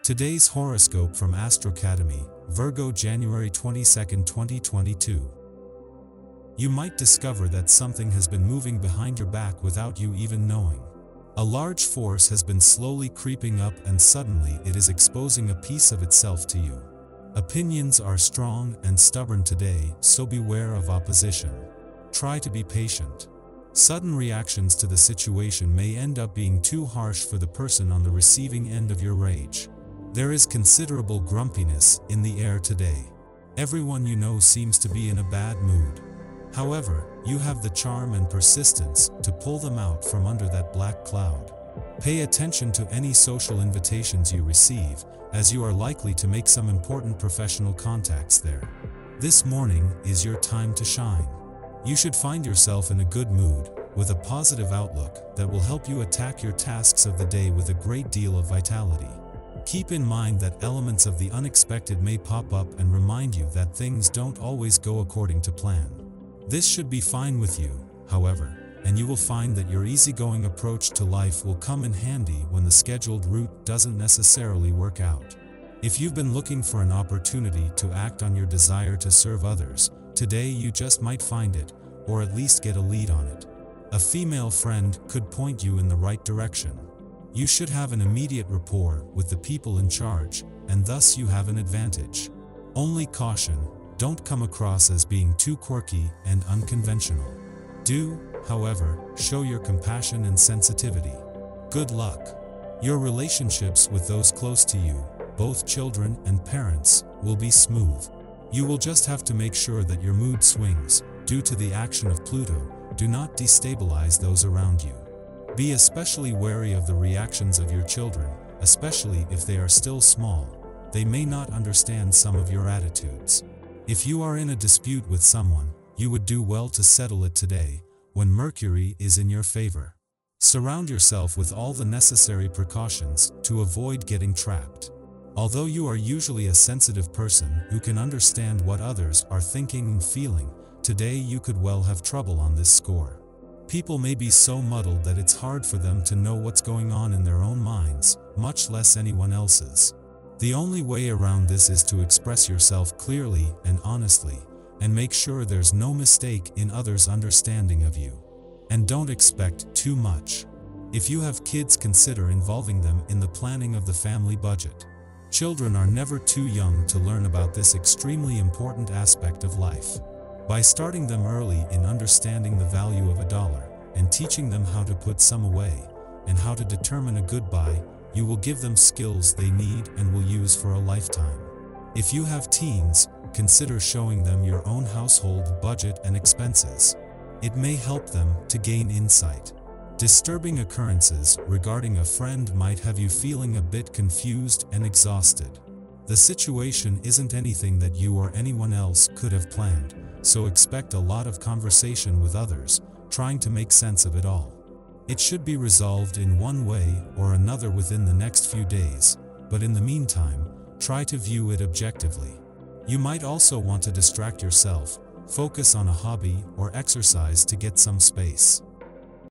Today's horoscope from Astrocademy, Virgo January 22, 2022. You might discover that something has been moving behind your back without you even knowing. A large force has been slowly creeping up and suddenly it is exposing a piece of itself to you. Opinions are strong and stubborn today, so beware of opposition. Try to be patient. Sudden reactions to the situation may end up being too harsh for the person on the receiving end of your rage. There is considerable grumpiness in the air today. Everyone you know seems to be in a bad mood. However, you have the charm and persistence to pull them out from under that black cloud. Pay attention to any social invitations you receive, as you are likely to make some important professional contacts there. This morning is your time to shine. You should find yourself in a good mood, with a positive outlook that will help you attack your tasks of the day with a great deal of vitality. Keep in mind that elements of the unexpected may pop up and remind you that things don't always go according to plan. This should be fine with you, however, and you will find that your easygoing approach to life will come in handy when the scheduled route doesn't necessarily work out. If you've been looking for an opportunity to act on your desire to serve others, today you just might find it, or at least get a lead on it. A female friend could point you in the right direction. You should have an immediate rapport with the people in charge, and thus you have an advantage. Only caution, don't come across as being too quirky and unconventional. Do, however, show your compassion and sensitivity. Good luck. Your relationships with those close to you, both children and parents, will be smooth. You will just have to make sure that your mood swings, due to the action of Pluto, do not destabilize those around you. Be especially wary of the reactions of your children, especially if they are still small. They may not understand some of your attitudes. If you are in a dispute with someone, you would do well to settle it today, when Mercury is in your favor. Surround yourself with all the necessary precautions to avoid getting trapped. Although you are usually a sensitive person who can understand what others are thinking and feeling, today you could well have trouble on this score. People may be so muddled that it's hard for them to know what's going on in their own minds, much less anyone else's. The only way around this is to express yourself clearly and honestly, and make sure there's no mistake in others' understanding of you. And don't expect too much. If you have kids, consider involving them in the planning of the family budget. Children are never too young to learn about this extremely important aspect of life. By starting them early in understanding the value of $1, and teaching them how to put some away, and how to determine a good buy, you will give them skills they need and will use for a lifetime. If you have teens, consider showing them your own household budget and expenses. It may help them to gain insight. Disturbing occurrences regarding a friend might have you feeling a bit confused and exhausted. The situation isn't anything that you or anyone else could have planned, so expect a lot of conversation with others, trying to make sense of it all. It should be resolved in one way or another within the next few days, but in the meantime, try to view it objectively. You might also want to distract yourself, focus on a hobby or exercise to get some space.